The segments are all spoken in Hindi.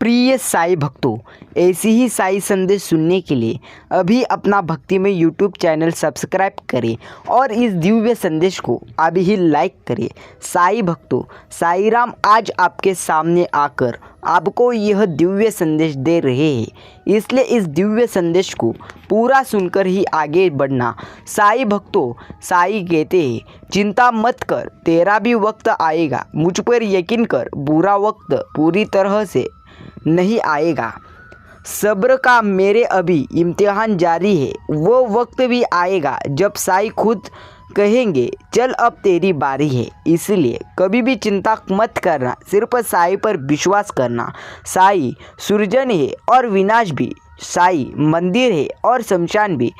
प्रिय साई भक्तों, ऐसी ही साई संदेश सुनने के लिए अभी अपना भक्तिमय यूट्यूब चैनल सब्सक्राइब करें और इस दिव्य संदेश को अभी ही लाइक करें। साई भक्तों, साई राम आज आपके सामने आकर आपको यह दिव्य संदेश दे रहे हैं, इसलिए इस दिव्य संदेश को पूरा सुनकर ही आगे बढ़ना। साई भक्तों, साई कहते हैं, चिंता मत कर, तेरा भी वक्त आएगा। मुझ पर यकीन कर, बुरा वक्त पूरी तरह से नहीं आएगा। सब्र का मेरे अभी इम्तिहान जारी है। वो वक्त भी आएगा जब साई खुद कहेंगे, चल अब तेरी बारी है। इसलिए कभी भी चिंता मत करना, सिर्फ साई पर विश्वास करना। साई सृजन है और विनाश भी, साई मंदिर है और शमशान भी,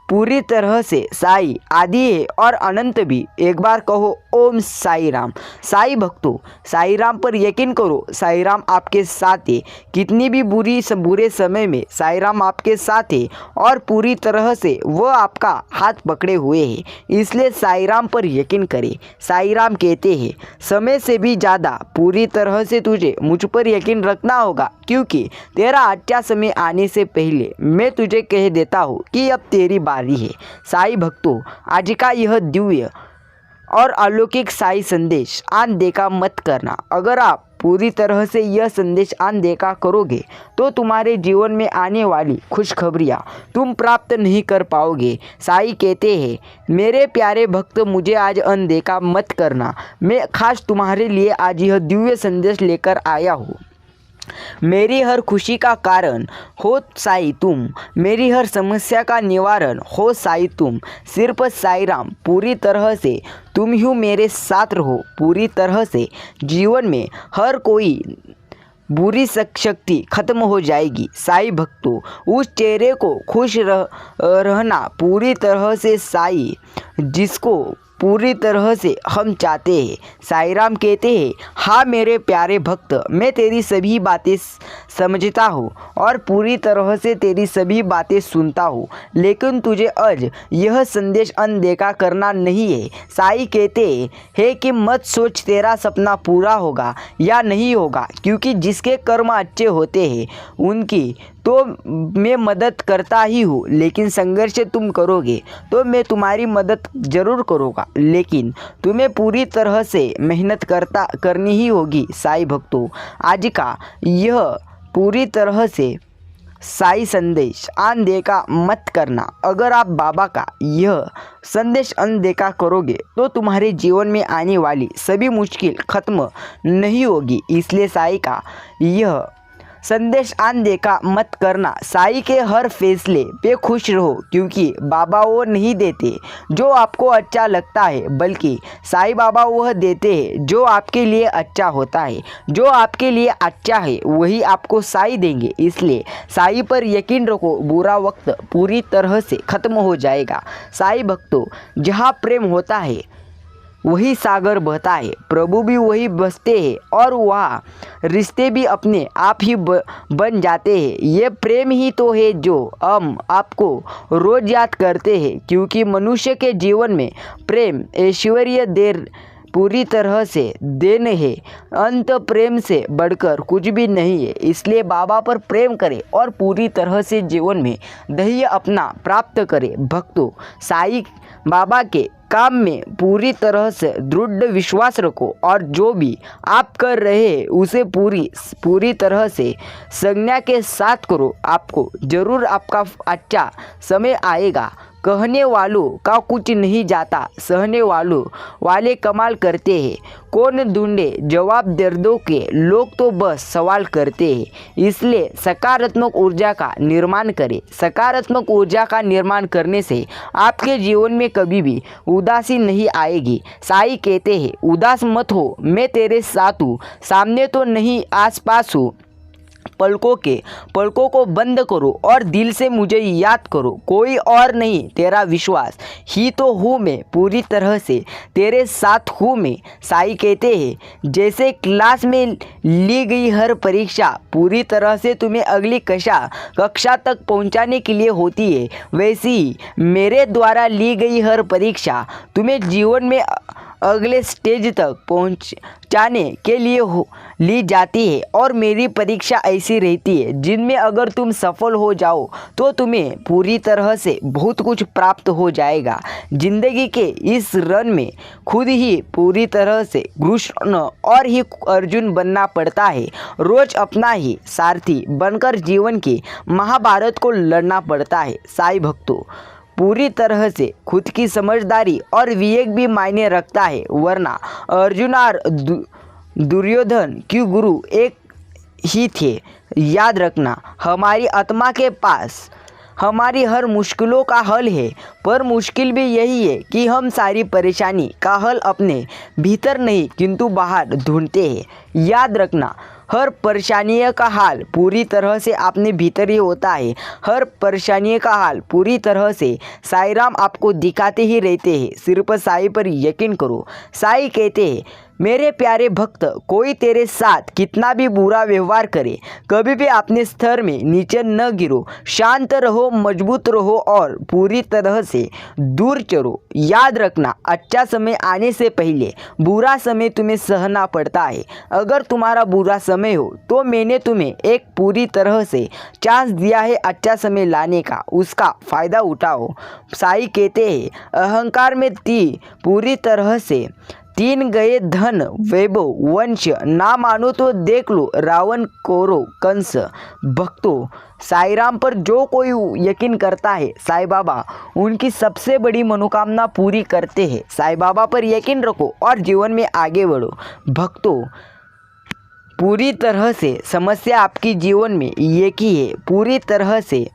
पूरी तरह से साई आदि है और अनंत भी। एक बार कहो ओम साई राम। साई भक्तों, साई राम पर यकीन करो, साई राम आपके साथ है। कितनी भी बुरे समय में साई राम आपके साथ है और पूरी तरह से वो आपका हाथ पकड़े हुए हैं। इसलिए साई राम पर यकीन करें। साई राम कहते हैं, समय से भी ज़्यादा पूरी तरह से तुझे मुझ पर यकीन रखना होगा, क्योंकि तेरा अच्छा समय आने से पहले मैं तुझे कह देता हूँ कि अब तेरी बारी है। साई भक्तों, आज का यह दिव्य और अलौकिक साई संदेश अनदेखा मत करना। अगर आप पूरी तरह से यह संदेश अनदेखा करोगे तो तुम्हारे जीवन में आने वाली खुशखबरियाँ तुम प्राप्त नहीं कर पाओगे। साई कहते हैं, मेरे प्यारे भक्त, मुझे आज अनदेखा मत करना। मैं खास तुम्हारे लिए आज यह दिव्य संदेश लेकर आया हूँ। मेरी हर खुशी का कारण हो साई तुम, मेरी हर समस्या का निवारण हो साई तुम। सिर्फ साई राम, पूरी तरह से तुम ही मेरे साथ रहो। पूरी तरह से जीवन में हर कोई बुरी शक्ति खत्म हो जाएगी। साई भक्तों, उस चेहरे को खुश रहना पूरी तरह से साई, जिसको पूरी तरह से हम चाहते हैं। साई राम कहते हैं, हाँ मेरे प्यारे भक्त, मैं तेरी सभी बातें समझता हूँ और पूरी तरह से तेरी सभी बातें सुनता हूँ, लेकिन तुझे आज यह संदेश अनदेखा करना नहीं है। साई कहते हैं कि मत सोच तेरा सपना पूरा होगा या नहीं होगा, क्योंकि जिसके कर्म अच्छे होते हैं उनकी तो मैं मदद करता ही हूँ, लेकिन संघर्ष तुम करोगे तो मैं तुम्हारी मदद ज़रूर करूँगा, लेकिन तुम्हें पूरी तरह से मेहनत करनी ही होगी। साई भक्तों, आज का यह पूरी तरह से साई संदेश अनदेखा मत करना। अगर आप बाबा का यह संदेश अनदेखा करोगे तो तुम्हारे जीवन में आने वाली सभी मुश्किल खत्म नहीं होगी। इसलिए साई का यह संदेश अनदेखा मत करना। साई के हर फैसले पे खुश रहो, क्योंकि बाबा वो नहीं देते जो आपको अच्छा लगता है, बल्कि साई बाबा वह देते हैं जो आपके लिए अच्छा होता है। जो आपके लिए अच्छा है वही आपको साई देंगे। इसलिए साई पर यकीन रखो, बुरा वक्त पूरी तरह से ख़त्म हो जाएगा। साई भक्तों, जहाँ प्रेम होता है वही सागर बहता है, प्रभु भी वही बसते हैं और वहाँ रिश्ते भी अपने आप ही बन जाते हैं। ये प्रेम ही तो है जो हम आपको रोज़ याद करते हैं, क्योंकि मनुष्य के जीवन में प्रेम ऐश्वर्य देर पूरी तरह से देन है। अंत प्रेम से बढ़कर कुछ भी नहीं है। इसलिए बाबा पर प्रेम करें और पूरी तरह से जीवन में धैर्य अपना प्राप्त करें। भक्तों, साई बाबा के काम में पूरी तरह से दृढ़ विश्वास रखो और जो भी आप कर रहे हैं उसे पूरी तरह से संज्ञा के साथ करो। आपको ज़रूर आपका अच्छा समय आएगा। कहने वालों का कुछ नहीं जाता, सहने वाले कमाल करते हैं। कौन ढूंढे जवाब दर्दों के, लोग तो बस सवाल करते हैं। इसलिए सकारात्मक ऊर्जा का निर्माण करें। सकारात्मक ऊर्जा का निर्माण करने से आपके जीवन में कभी भी उदासी नहीं आएगी। साई कहते हैं, उदास मत हो, मैं तेरे साथ हूँ। सामने तो नहीं, आसपास हूँ। पलकों को बंद करो और दिल से मुझे याद करो। कोई और नहीं, तेरा विश्वास ही तो हूँ मैं। पूरी तरह से तेरे साथ हूँ मैं। साई कहते हैं, जैसे क्लास में ली गई हर परीक्षा पूरी तरह से तुम्हें अगली कक्षा तक पहुँचाने के लिए होती है, वैसी ही मेरे द्वारा ली गई हर परीक्षा तुम्हें जीवन में अगले स्टेज तक पहुंचाने के लिए ली जाती है। और मेरी परीक्षा ऐसी रहती है जिनमें अगर तुम सफल हो जाओ तो तुम्हें पूरी तरह से बहुत कुछ प्राप्त हो जाएगा। जिंदगी के इस रन में खुद ही पूरी तरह से कृष्ण और ही अर्जुन बनना पड़ता है। रोज अपना ही सारथी बनकर जीवन की महाभारत को लड़ना पड़ता है। साईं भक्तों, पूरी तरह से खुद की समझदारी और विवेक भी मायने रखता है, वरना अर्जुन और दुर्योधन के गुरु एक ही थे। याद रखना, हमारी आत्मा के पास हमारी हर मुश्किलों का हल है, पर मुश्किल भी यही है कि हम सारी परेशानी का हल अपने भीतर नहीं किंतु बाहर ढूंढते हैं। याद रखना, हर परेशानी का हाल पूरी तरह से अपने भीतर ही होता है। हर परेशानी का हाल पूरी तरह से साईं राम आपको दिखाते ही रहते हैं। सिर्फ साईं पर यकीन करो। साईं कहते हैं, मेरे प्यारे भक्त, कोई तेरे साथ कितना भी बुरा व्यवहार करे, कभी भी अपने स्तर में नीचे न गिरो। शांत रहो, मजबूत रहो और पूरी तरह से दूर चलो। याद रखना, अच्छा समय आने से पहले बुरा समय तुम्हें सहना पड़ता है। अगर तुम्हारा बुरा समय हो तो मैंने तुम्हें एक पूरी तरह से चांस दिया है अच्छा समय लाने का, उसका फ़ायदा उठाओ। साईं कहते हैं, अहंकार में पूरी तरह से तीन गए धन वैभव वंश, ना मानो तो देख लो रावण कौरव कंस। भक्तों, साईं राम पर जो कोई यकीन करता है, साईं बाबा उनकी सबसे बड़ी मनोकामना पूरी करते हैं। साईं बाबा पर यकीन रखो और जीवन में आगे बढ़ो। भक्तों, पूरी तरह से समस्या आपकी जीवन में एक ही है। पूरी तरह से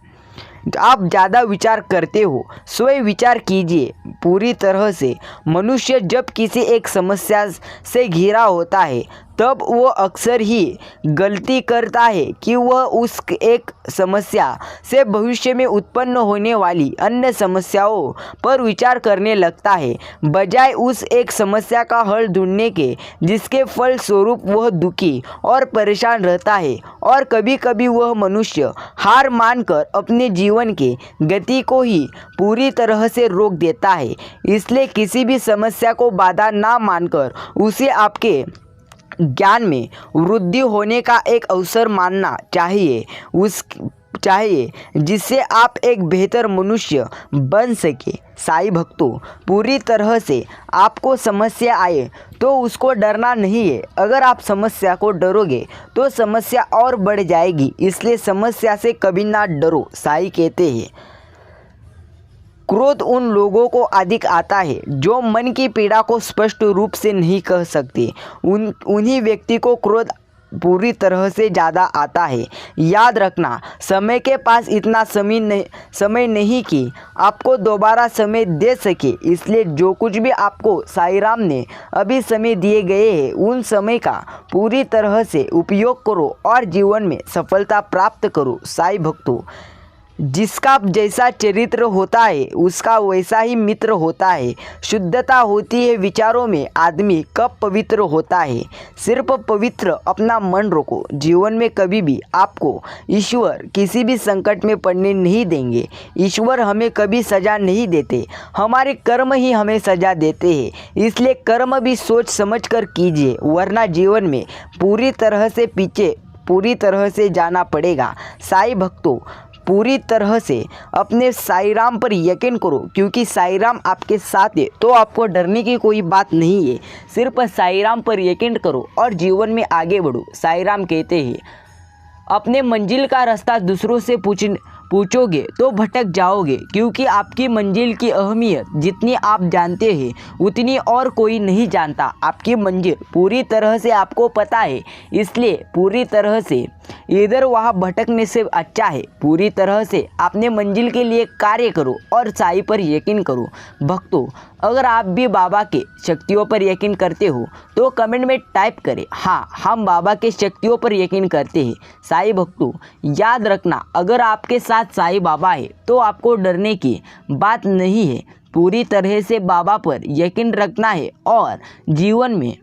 आप ज़्यादा विचार करते हो, स्वयं विचार कीजिए। पूरी तरह से मनुष्य जब किसी एक समस्या से घिरा होता है तब वो अक्सर ही गलती करता है कि वह उस एक समस्या से भविष्य में उत्पन्न होने वाली अन्य समस्याओं पर विचार करने लगता है, बजाय उस एक समस्या का हल ढूंढने के जिसके फल स्वरूप वह दुखी और परेशान रहता है। और कभी कभी वह मनुष्य हार मानकर अपने जीवन की गति को ही पूरी तरह से रोक देता है। इसलिए किसी भी समस्या को बाधा ना मानकर उसे आपके ज्ञान में वृद्धि होने का एक अवसर मानना चाहिए जिससे आप एक बेहतर मनुष्य बन सके। साईं भक्तों, पूरी तरह से आपको समस्या आए तो उसको डरना नहीं है। अगर आप समस्या को डरोगे तो समस्या और बढ़ जाएगी, इसलिए समस्या से कभी ना डरो। साईं कहते हैं, क्रोध उन लोगों को अधिक आता है जो मन की पीड़ा को स्पष्ट रूप से नहीं कह सकते। उन्हीं व्यक्ति को क्रोध पूरी तरह से ज़्यादा आता है। याद रखना, समय के पास इतना समय नहीं कि आपको दोबारा समय दे सके, इसलिए जो कुछ भी आपको साईं राम ने अभी समय दिए गए हैं उन समय का पूरी तरह से उपयोग करो और जीवन में सफलता प्राप्त करो। साईं भक्तों, जिसका जैसा चरित्र होता है उसका वैसा ही मित्र होता है। शुद्धता होती है विचारों में, आदमी कब पवित्र होता है। सिर्फ पवित्र अपना मन रखो। जीवन में कभी भी आपको ईश्वर किसी भी संकट में पड़ने नहीं देंगे। ईश्वर हमें कभी सज़ा नहीं देते, हमारे कर्म ही हमें सज़ा देते हैं। इसलिए कर्म भी सोच समझ कर कीजिए, वरना जीवन में पूरी तरह से जाना पड़ेगा। साईं भक्तों, पूरी तरह से अपने साईं राम पर यकीन करो, क्योंकि साईं राम आपके साथ है तो आपको डरने की कोई बात नहीं है। सिर्फ साईं राम पर यकीन करो और जीवन में आगे बढ़ो। साईं राम कहते हैं, अपने मंजिल का रास्ता दूसरों से पूछोगे तो भटक जाओगे, क्योंकि आपकी मंजिल की अहमियत जितनी आप जानते हैं उतनी और कोई नहीं जानता। आपकी मंजिल पूरी तरह से आपको पता है, इसलिए पूरी तरह से इधर वहाँ भटकने से अच्छा है पूरी तरह से अपने मंजिल के लिए कार्य करो और साईं पर यकीन करो। भक्तों, अगर आप भी बाबा के शक्तियों पर यकीन करते हो तो कमेंट में टाइप करें, हाँ हम बाबा के शक्तियों पर यकीन करते हैं। साईं भक्तों, याद रखना, अगर आपके साथ साईं बाबा है तो आपको डरने की बात नहीं है। पूरी तरह से बाबा पर यकीन रखना है और जीवन में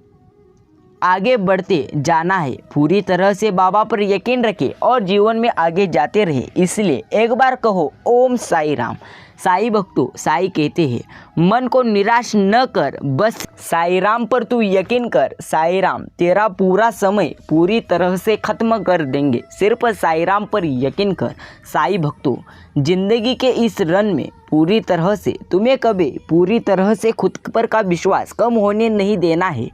आगे बढ़ते जाना है। पूरी तरह से बाबा पर यकीन रखें और जीवन में आगे जाते रहे। इसलिए एक बार कहो ओम साई राम। साई भक्तों, साई कहते हैं मन को निराश न कर, बस साई राम पर तू यकीन कर। साई राम तेरा पूरा समय पूरी तरह से ख़त्म कर देंगे। सिर्फ साई राम पर यकीन कर। साई भक्तों, जिंदगी के इस रन में पूरी तरह से तुम्हें कभी पूरी तरह से खुद पर का विश्वास कम होने नहीं देना है।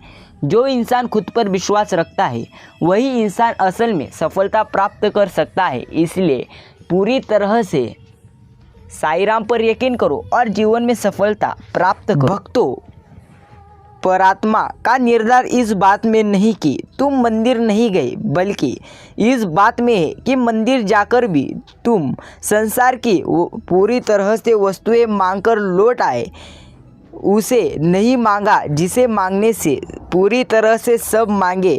जो इंसान खुद पर विश्वास रखता है वही इंसान असल में सफलता प्राप्त कर सकता है। इसलिए पूरी तरह से साई राम पर यकीन करो और जीवन में सफलता प्राप्त करो। भक्तों, परात्मा का निर्धार इस बात में नहीं कि तुम मंदिर नहीं गए, बल्कि इस बात में है कि मंदिर जाकर भी तुम संसार की पूरी तरह से वस्तुएं मांगकर लौट आए। उसे नहीं मांगा जिसे मांगने से पूरी तरह से सब मांगे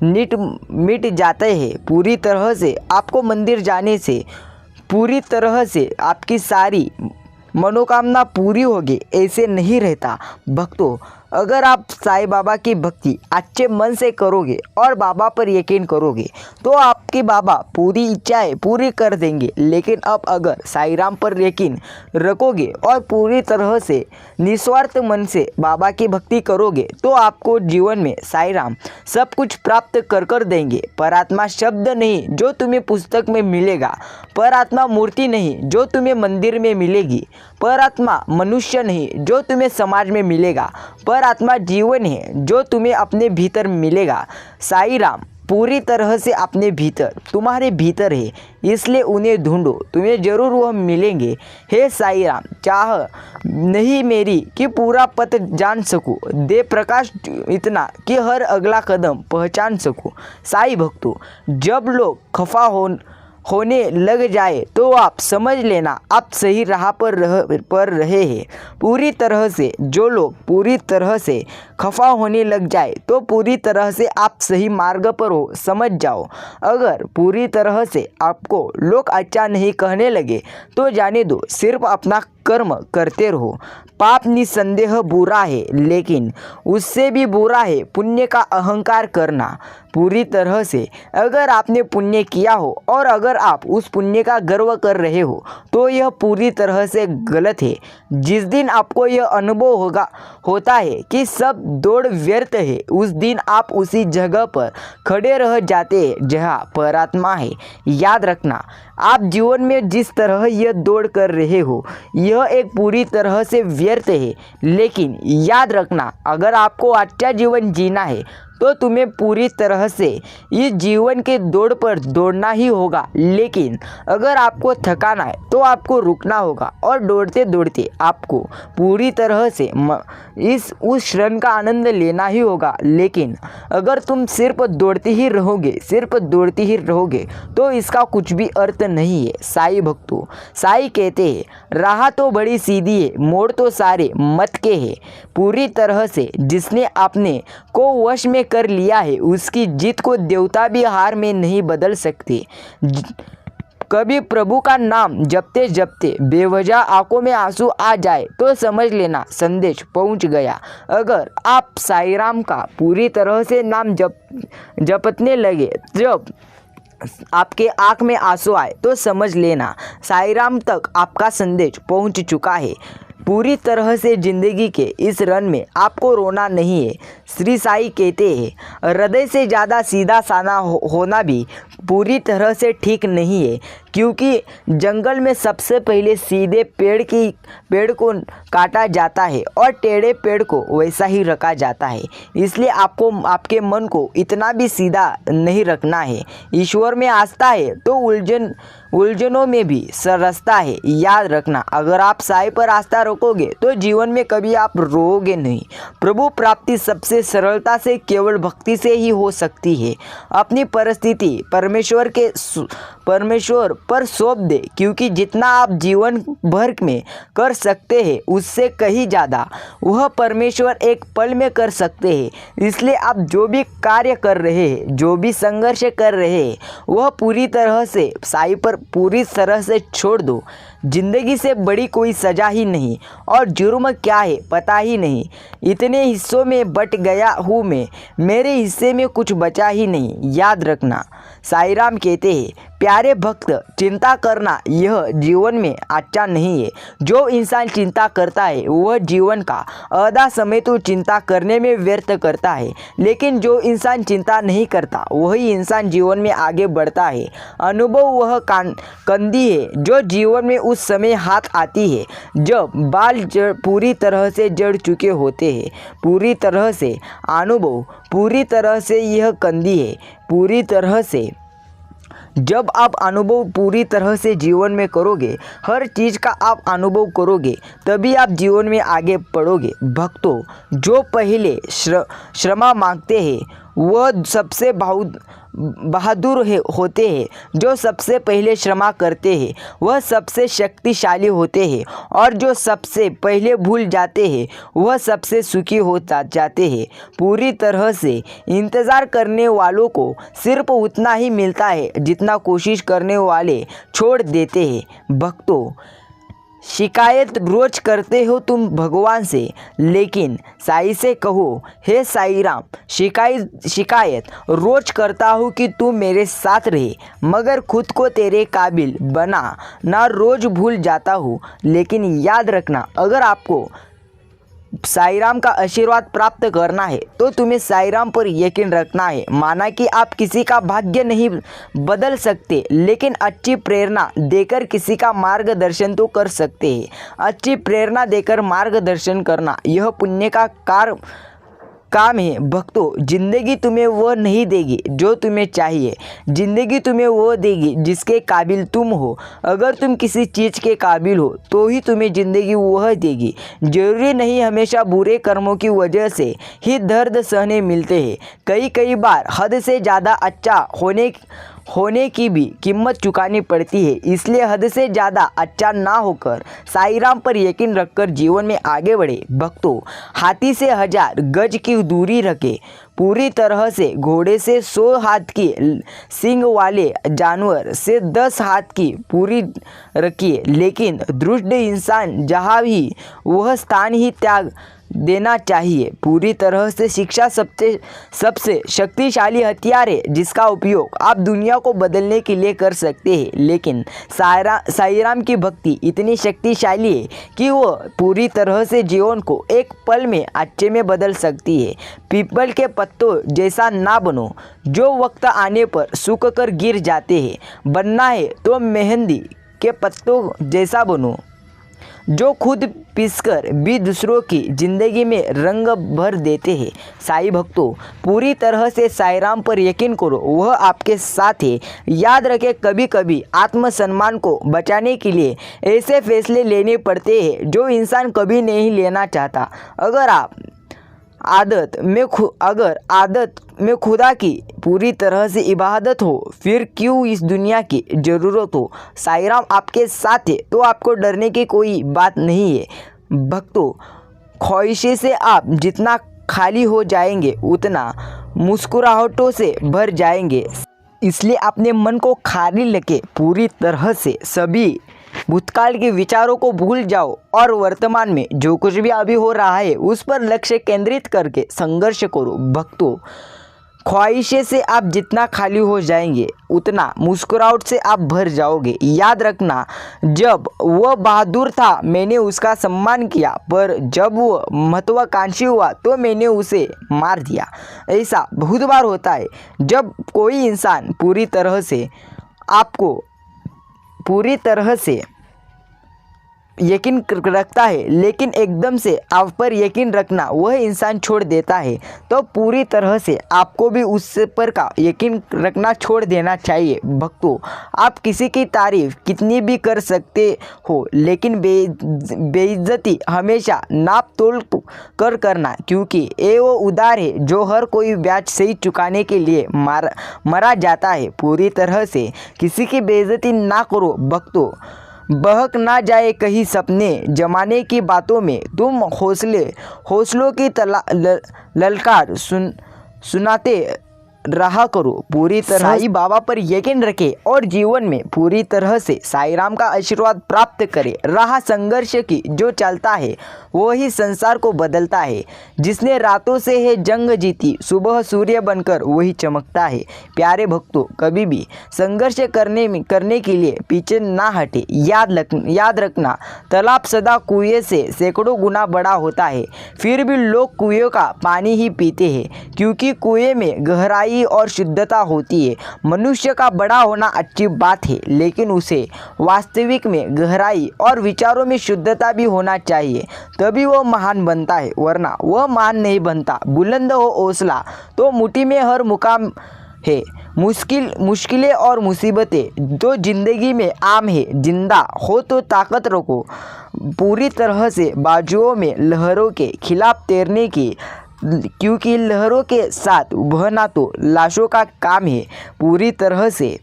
मिट जाते हैं। पूरी तरह से आपको मंदिर जाने से पूरी तरह से आपकी सारी मनोकामना पूरी होगी, ऐसे नहीं रहता। भक्तों, अगर आप साईं बाबा की भक्ति अच्छे मन से करोगे और बाबा पर यकीन करोगे तो आपके बाबा पूरी इच्छाएं पूरी कर देंगे। लेकिन अब अगर साईं राम पर यकीन रखोगे और पूरी तरह से निस्वार्थ मन से बाबा की भक्ति करोगे तो आपको जीवन में साईं राम सब कुछ प्राप्त कर देंगे। परात्मा शब्द नहीं जो तुम्हें पुस्तक में मिलेगा, परात्मा मूर्ति नहीं जो तुम्हें मंदिर में मिलेगी, परात्मा मनुष्य नहीं जो तुम्हें समाज में मिलेगा, परात्मा जीवन है जो तुम्हें अपने भीतर मिलेगा। साईं राम पूरी तरह से अपने भीतर तुम्हारे भीतर है, इसलिए उन्हें ढूंढो, तुम्हें जरूर वह मिलेंगे। हे साईं राम, चाह नहीं मेरी कि पूरा पथ जान सकूं, दे प्रकाश इतना कि हर अगला कदम पहचान सकूं। साईं भक्तों, जब लोग खफा होने लग जाए तो आप समझ लेना आप सही राह पर रहे हैं। पूरी तरह से जो लोग पूरी तरह से खफा होने लग जाए तो पूरी तरह से आप सही मार्ग पर हो, समझ जाओ। अगर पूरी तरह से आपको लोग अच्छा नहीं कहने लगे तो जाने दो, सिर्फ अपना कर्म करते रहो। पाप निसंदेह बुरा है, लेकिन उससे भी बुरा है पुण्य का अहंकार करना। पूरी तरह से अगर आपने पुण्य किया हो और अगर आप उस पुण्य का गर्व कर रहे हो तो यह पूरी तरह से गलत है। जिस दिन आपको यह अनुभव होता है कि सब दौड़ व्यर्थ है, उस दिन आप उसी जगह पर खड़े रह जाते हैं जहाँ परात्मा है। याद रखना, आप जीवन में जिस तरह यह दौड़ कर रहे हो यह एक पूरी तरह से व्यर्थ है। लेकिन याद रखना, अगर आपको अच्छा जीवन जीना है तो तुम्हें पूरी तरह से इस जीवन के दौड़ पर दौड़ना ही होगा। लेकिन अगर आपको थकाना है तो आपको रुकना होगा और दौड़ते दौड़ते आपको पूरी तरह से उस क्षण का आनंद लेना ही होगा। लेकिन अगर तुम सिर्फ दौड़ते ही रहोगे तो इसका कुछ भी अर्थ नहीं है। साईं भक्तों, साईं कहते हैं राह तो बड़ी सीधी है, मोड़ तो सारे मत के हैं। पूरी तरह से जिसने अपने को वश में कर लिया है उसकी जीत को देवता भी हार में नहीं बदल सकते। कभी प्रभु का नाम जपते जपते बेवजह आंखों में आंसू आ जाए तो समझ लेना संदेश पहुंच गया। अगर आप साईं राम का पूरी तरह से नाम जपने लगे, जब आपके आँख में आंसू आए तो समझ लेना साईं राम तक आपका संदेश पहुंच चुका है। पूरी तरह से जिंदगी के इस रन में आपको रोना नहीं है। श्री साईं कहते हैं हृदय से ज़्यादा सीधा साधा होना भी पूरी तरह से ठीक नहीं है, क्योंकि जंगल में सबसे पहले सीधे पेड़ को काटा जाता है और टेढ़े पेड़ को वैसा ही रखा जाता है। इसलिए आपको आपके मन को इतना भी सीधा नहीं रखना है। ईश्वर में आस्था है तो उलझनों में भी रास्ता है। याद रखना, अगर आप साईं पर आस्था रखोगे तो जीवन में कभी आप रोओगे नहीं। प्रभु प्राप्ति सबसे सरलता से केवल भक्ति से ही हो सकती है। अपनी परिस्थिति परमेश्वर पर सौंप दे, क्योंकि जितना आप जीवन भर में कर सकते हैं उससे कहीं ज़्यादा वह परमेश्वर एक पल में कर सकते हैं। इसलिए आप जो भी कार्य कर रहे हैं, जो भी संघर्ष कर रहे हैं, वह पूरी तरह से साईं पर पूरी तरह से छोड़ दो। ज़िंदगी से बड़ी कोई सज़ा ही नहीं, और जुर्म क्या है पता ही नहीं। इतने हिस्सों में बट गया हूँ मैं, मेरे हिस्से में कुछ बचा ही नहीं, याद रखना। साईं राम कहते हैं, प्यारे भक्त, चिंता करना यह जीवन में अच्छा नहीं है। जो इंसान चिंता करता है वह जीवन का आधा समय तो चिंता करने में व्यर्थ करता है, लेकिन जो इंसान चिंता नहीं करता वही इंसान जीवन में आगे बढ़ता है। अनुभव वह कंदी है जो जीवन में उस समय हाथ आती है जब बाल पूरी तरह से जड़ चुके होते हैं। पूरी तरह से अनुभव, पूरी तरह से यह कंदी है, पूरी तरह से। जब आप अनुभव पूरी तरह से जीवन में करोगे, हर चीज़ का आप अनुभव करोगे, तभी आप जीवन में आगे बढ़ोगे। भक्तों, जो पहले क्षमा मांगते हैं वह सबसे बहादुर होते हैं। जो सबसे पहले क्षमा करते हैं वह सबसे शक्तिशाली होते हैं, और जो सबसे पहले भूल जाते हैं वह सबसे सुखी हो जाते हैं। पूरी तरह से इंतज़ार करने वालों को सिर्फ उतना ही मिलता है जितना कोशिश करने वाले छोड़ देते हैं। भक्तों, शिकायत रोज करते हो तुम भगवान से, लेकिन साईं से कहो, हे साईं राम, शिकायत रोज करता हूँ कि तू मेरे साथ रहे, मगर खुद को तेरे काबिल बना ना रोज भूल जाता हूँ। लेकिन याद रखना, अगर आपको साईं राम का आशीर्वाद प्राप्त करना है तो तुम्हें साईं राम पर यकीन रखना है। माना कि आप किसी का भाग्य नहीं बदल सकते, लेकिन अच्छी प्रेरणा देकर किसी का मार्गदर्शन तो कर सकते हैं। अच्छी प्रेरणा देकर मार्गदर्शन करना यह पुण्य का काम है। भक्तों, ज़िंदगी तुम्हें वह नहीं देगी जो तुम्हें चाहिए, ज़िंदगी तुम्हें वह देगी जिसके काबिल तुम हो। अगर तुम किसी चीज़ के काबिल हो तो ही तुम्हें ज़िंदगी वह देगी। ज़रूरी नहीं हमेशा बुरे कर्मों की वजह से ही दर्द सहने मिलते हैं। कई बार हद से ज़्यादा अच्छा होने की भी कीमत चुकानी पड़ती है। इसलिए हद से ज़्यादा अच्छा ना होकर साईं राम पर यकीन रखकर जीवन में आगे बढ़े। भक्तों, हाथी से 1000 गज की दूरी रखें, पूरी तरह से घोड़े से 100 हाथ की सींग वाले जानवर से 10 हाथ की पूरी रखिए, लेकिन दुष्ट इंसान जहाँ भी वह स्थान ही त्याग देना चाहिए। पूरी तरह से शिक्षा सबसे शक्तिशाली हथियार है जिसका उपयोग आप दुनिया को बदलने के लिए कर सकते हैं, लेकिन साईं राम की भक्ति इतनी शक्तिशाली है कि वह पूरी तरह से जीवन को एक पल में अच्छे में बदल सकती है। पीपल के पत्तों जैसा ना बनो जो वक्त आने पर सूख कर गिर जाते हैं। बनना है तो मेहंदी के पत्तों जैसा बनो जो खुद पिसकर भी दूसरों की ज़िंदगी में रंग भर देते हैं। साईं भक्तों, पूरी तरह से साईं राम पर यकीन करो, वह आपके साथ है। याद रखें, कभी कभी आत्मसम्मान को बचाने के लिए ऐसे फैसले लेने पड़ते हैं जो इंसान कभी नहीं लेना चाहता। अगर आदत में खुदा की पूरी तरह से इबादत हो, फिर क्यों इस दुनिया की ज़रूरत हो। साईं राम आपके साथ है तो आपको डरने की कोई बात नहीं है। भक्तों, ख्वाहिशें से आप जितना खाली हो जाएंगे उतना मुस्कुराहटों से भर जाएंगे। इसलिए अपने मन को खाली रखें, पूरी तरह से सभी भूतकाल के विचारों को भूल जाओ और वर्तमान में जो कुछ भी अभी हो रहा है उस पर लक्ष्य केंद्रित करके संघर्ष करो। भक्तों, ख्वाहिशें से आप जितना खाली हो जाएंगे उतना मुस्कुराहट से आप भर जाओगे। याद रखना, जब वह बहादुर था मैंने उसका सम्मान किया, पर जब वह महत्वाकांक्षी हुआ तो मैंने उसे मार दिया। ऐसा बहुत बार होता है जब कोई इंसान पूरी तरह से यकीन रखता है, लेकिन एकदम से आप पर यकीन रखना वह इंसान छोड़ देता है, तो पूरी तरह से आपको भी उस पर का यकीन रखना छोड़ देना चाहिए। भक्तों, आप किसी की तारीफ कितनी भी कर सकते हो, लेकिन बेइज्जती हमेशा नाप तोल कर करना, क्योंकि ये वो उधार है जो हर कोई ब्याज सही चुकाने के लिए मरा जाता है। पूरी तरह से किसी की बेइज्जती ना करो। भक्तों, बहक ना जाए कहीं सपने जमाने की बातों में, तुम हौसलों की ललकार सुनाते रहा करो, पूरी तरह साईं बाबा पर यकीन रखे और जीवन में पूरी तरह से साईं राम का आशीर्वाद प्राप्त करे। रहा संघर्ष की, जो चलता है वही संसार को बदलता है। जिसने रातों से है जंग जीती, सुबह सूर्य बनकर वही चमकता है। प्यारे भक्तों, कभी भी संघर्ष करने के लिए पीछे ना हटे। याद रखना, तालाब सदा कुएं से सैकड़ों गुना बड़ा होता है, फिर भी लोग कुएं का पानी ही पीते हैं, क्योंकि कुएं में गहराई और शुद्धता होती है। मनुष्य का बड़ा होना अच्छी बात है, लेकिन उसे वास्तविक में गहराई और विचारों में शुद्धता भी होना चाहिए, तभी वह महान बनता है, वरना वह महान नहीं बनता। बुलंद हो हौसला तो मुट्ठी में हर मुकाम है। मुश्किलें और मुसीबतें तो जिंदगी में आम है। जिंदा हो तो ताकत रखो, पूरी तरह से बाजुओं में लहरों के खिलाफ तैरने की, क्योंकि लहरों के साथ बहना तो लाशों का काम है। पूरी तरह से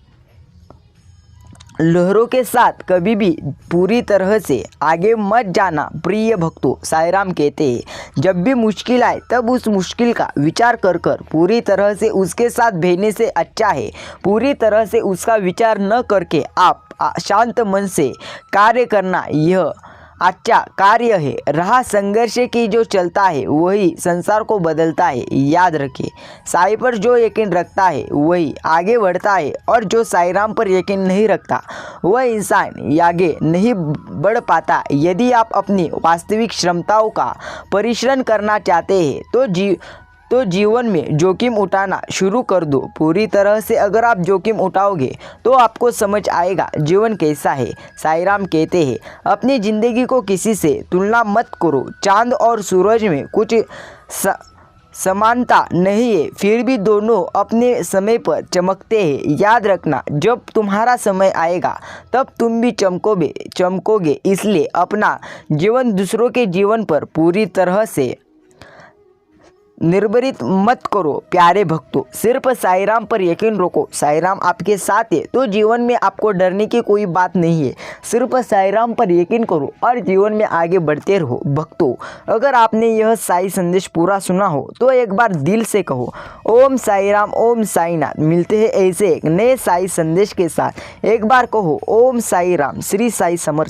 लहरों के साथ कभी भी पूरी तरह से आगे मत जाना। प्रिय भक्तों, साईं राम कहते हैं, जब भी मुश्किल आए तब उस मुश्किल का विचार कर पूरी तरह से उसके साथ बहने से अच्छा है पूरी तरह से उसका विचार न करके आप शांत मन से कार्य करना, यह अच्छा कार्य है। रहा संघर्ष की, जो चलता है वही संसार को बदलता है। याद रखिए, साईं पर जो यकीन रखता है वही आगे बढ़ता है, और जो साईं राम पर यकीन नहीं रखता वह इंसान आगे नहीं बढ़ पाता। यदि आप अपनी वास्तविक क्षमताओं का परीक्षण करना चाहते हैं तो जीवन में जोखिम उठाना शुरू कर दो। पूरी तरह से अगर आप जोखिम उठाओगे तो आपको समझ आएगा जीवन कैसा है। साईं राम कहते हैं, अपनी ज़िंदगी को किसी से तुलना मत करो। चांद और सूरज में कुछ समानता नहीं है, फिर भी दोनों अपने समय पर चमकते हैं। याद रखना, जब तुम्हारा समय आएगा तब तुम भी चमकोगे। इसलिए अपना जीवन दूसरों के जीवन पर पूरी तरह से निर्भरित मत करो। प्यारे भक्तों, सिर्फ साईं राम पर यकीन रखो। साईं राम आपके साथ है तो जीवन में आपको डरने की कोई बात नहीं है। सिर्फ साईं राम पर यकीन करो और जीवन में आगे बढ़ते रहो। भक्तों, अगर आपने यह साईं संदेश पूरा सुना हो तो एक बार दिल से कहो, ओम साईं राम, ओम साईं नाथ। मिलते हैं ऐसे एक नए साईं संदेश के साथ। एक बार कहो, ओम साईं राम, श्री साईं समर्थ।